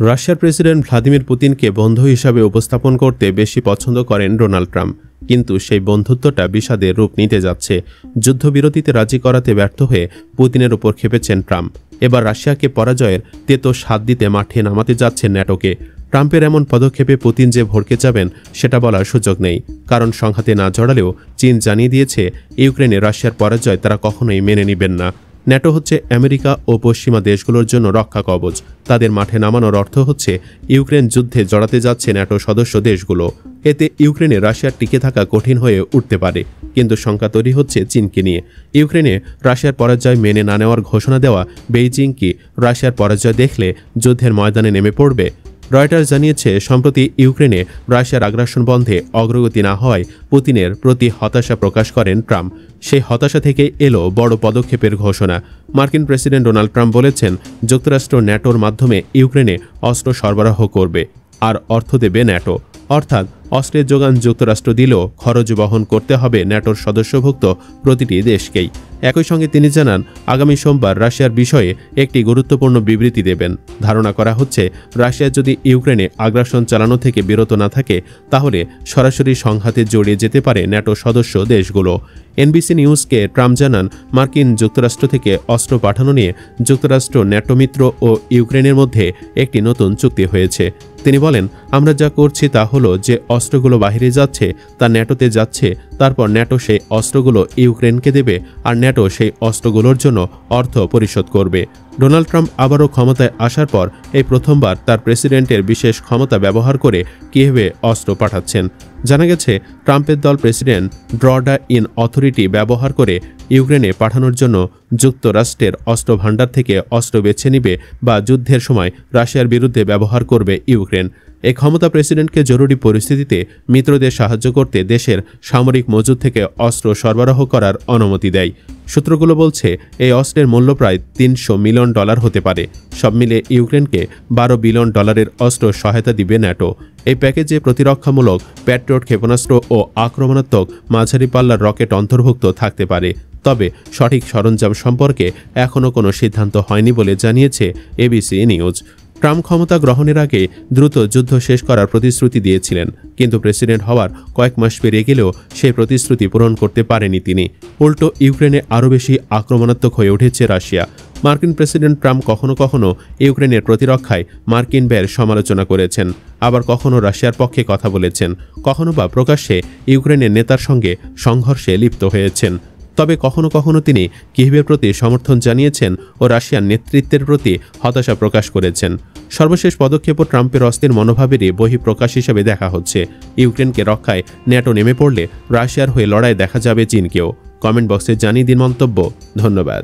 রাশিয়ার president Vladimir পুতিনকে বন্ধু হিসাবে উপস্থাপন করতে বেশি পছন্দ করেন ডোনাল্ড ট্রাম্প, কিন্তু সেই বন্ধুত্বটা বিষাদের রূপ নিতে যাচ্ছে। যুদ্ধবিরতিতে রাজি করাতে ব্যর্থ হয়ে পুতিনের উপর খেপেছেন ট্রাম্প। এবার রাশিয়াকে পরাজয়ের তেতো স্বাদ দিতে মাঠে নামাতে যাচ্ছেন ন্যাটোকে। ট্রাম্পের এমন পদক্ষেপে পুতিন যে ভড়কে যাবেন সেটা বলার সুযোগ নেই, কারণ সংঘাতে না জড়ালেও চীন জানিয়ে দিয়েছে ইউক্রেনে রাশিয়ার পরাজয় তারা কখনোই মেনে নেবেন না। ন্যাটো হচ্ছে আমেরিকা ও পশ্চিমা দেশগুলোর জন্য রক্ষা কবচ। তাদের মাঠে নামানোর অর্থ হচ্ছে ইউক্রেন যুদ্ধে জড়াতে যাচ্ছে ন্যাটো সদস্য দেশগুলো। এতে ইউক্রেনে রাশিয়ার টিকে থাকা কঠিন হয়ে উঠতে পারে, কিন্তু শঙ্কা তৈরি হচ্ছে চীনকে নিয়ে। ইউক্রেনে রাশিয়ার পরাজয় মেনে না নেওয়ার ঘোষণা দেওয়া বেইজিং কি রাশিয়ার পরাজয় দেখলে যুদ্ধের ময়দানে নেমে পড়বে? রয়টার্স জানিয়েছে, সম্প্রতি ইউক্রেনে রাশিয়ার আগ্রাসন বন্ধে অগ্রগতি না হওয়ায় পুতিনের প্রতি হতাশা প্রকাশ করেন ট্রাম্প। সেই হতাশা থেকে এলো বড় পদক্ষেপের ঘোষণা। মার্কিন প্রেসিডেন্ট ডোনাল্ড ট্রাম্প বলেছেন, যুক্তরাষ্ট্র ন্যাটোর মাধ্যমে ইউক্রেনে অস্ত্র সরবরাহ করবে আর অর্থ দেবে ন্যাটো। অর্থাৎ অস্ত্রের যোগান যুক্তরাষ্ট্র দিলেও খরচ বহন করতে হবে ন্যাটোর সদস্যভুক্ত প্রতিটি দেশকেই। একই সঙ্গে তিনি জানান, আগামী সোমবার রাশিয়ার বিষয়ে একটি গুরুত্বপূর্ণ বিবৃতি দেবেন। ধারণা করা হচ্ছে, রাশিয়া যদি ইউক্রেনে আগ্রাসন চালানো থেকে বিরত না থাকে তাহলে সরাসরি সংঘাতে জড়িয়ে যেতে পারে ন্যাটো সদস্য দেশগুলো। এনবিসি নিউজকে ট্রাম্প জানান, মার্কিন যুক্তরাষ্ট্র থেকে অস্ত্র পাঠানো নিয়ে যুক্তরাষ্ট্র, ন্যাটো মিত্র ও ইউক্রেনের মধ্যে একটি নতুন চুক্তি হয়েছে। তিনি বলেন, আমরা যা করছি তা হলো যে অস্ত্রগুলো বাহিরে যাচ্ছে তা ন্যাটোতে যাচ্ছে, তারপর ন্যাটো সেই অস্ত্রগুলো ইউক্রেনকে দেবে আর ন্যাটো সেই অস্ত্রগুলোর জন্য অর্থ পরিশোধ করবে। ডোনাল্ড ট্রাম্প আবারও ক্ষমতায় আসার পর এই প্রথমবার তার প্রেসিডেন্টের বিশেষ ক্ষমতা ব্যবহার করে কিয়েভে অস্ত্র পাঠাচ্ছেন। জানা গেছে, ট্রাম্পের দল প্রেসিডেন্ট ড্রডা ইন অথরিটি ব্যবহার করে ইউক্রেনে পাঠানোর জন্য যুক্তরাষ্ট্রের অস্ত্র ভাণ্ডার থেকে অস্ত্র বেছে নিবে বা যুদ্ধের সময় রাশিয়ার বিরুদ্ধে ব্যবহার করবে ইউক্রেন। এই ক্ষমতা প্রেসিডেন্টকে জরুরি পরিস্থিতিতে মিত্রদের সাহায্য করতে দেশের সামরিক মজুদ থেকে অস্ত্র সরবরাহ করার অনুমতি দেয়। সূত্রগুলো বলছে, এই অস্ত্রের মূল্য প্রায় $300 মিলিয়ন হতে পারে। সব মিলে ইউক্রেনকে $12 বিলিয়ন অস্ত্র সহায়তা দিবে ন্যাটো। এই প্যাকেজে প্রতিরক্ষামূলক প্যাট্রিয়ট ক্ষেপণাস্ত্র ও আক্রমণাত্মক মাঝারি পাল্লার রকেট অন্তর্ভুক্ত থাকতে পারে। তবে সঠিক সরঞ্জাম সম্পর্কে এখনও কোনো সিদ্ধান্ত হয়নি বলে জানিয়েছে এবিসি নিউজ। ট্রাম্প ক্ষমতা গ্রহণের আগে দ্রুত যুদ্ধ শেষ করার প্রতিশ্রুতি দিয়েছিলেন, কিন্তু প্রেসিডেন্ট হওয়ার কয়েক মাস পেরিয়ে গেলেও সেই প্রতিশ্রুতি পূরণ করতে পারেনি তিনি। উল্টো ইউক্রেনে আরও বেশি আক্রমণাত্মক হয়ে উঠেছে রাশিয়া। মার্কিন প্রেসিডেন্ট ট্রাম্প কখনো কখনো ইউক্রেনের প্রতিরক্ষায় মার্কিন ব্যয়ের সমালোচনা করেছেন, আবার কখনো রাশিয়ার পক্ষে কথা বলেছেন, কখনো বা প্রকাশ্যে ইউক্রেনের নেতার সঙ্গে সংঘর্ষে লিপ্ত হয়েছেন। তবে কখনো কখনো তিনি কিয়েভের প্রতি সমর্থন জানিয়েছেন ও রাশিয়ার নেতৃত্বের প্রতি হতাশা প্রকাশ করেছেন। সর্বশেষ পদক্ষেপও ট্রাম্পের অস্থির মনোভাবেরই বহিঃপ্রকাশ হিসেবে দেখা হচ্ছে। ইউক্রেনকে রক্ষায় ন্যাটো নেমে পড়লে রাশিয়ার হয়ে লড়াই দেখা যাবে চীনকেও। কমেন্ট বক্সে জানিয়ে দিন মন্তব্য। ধন্যবাদ।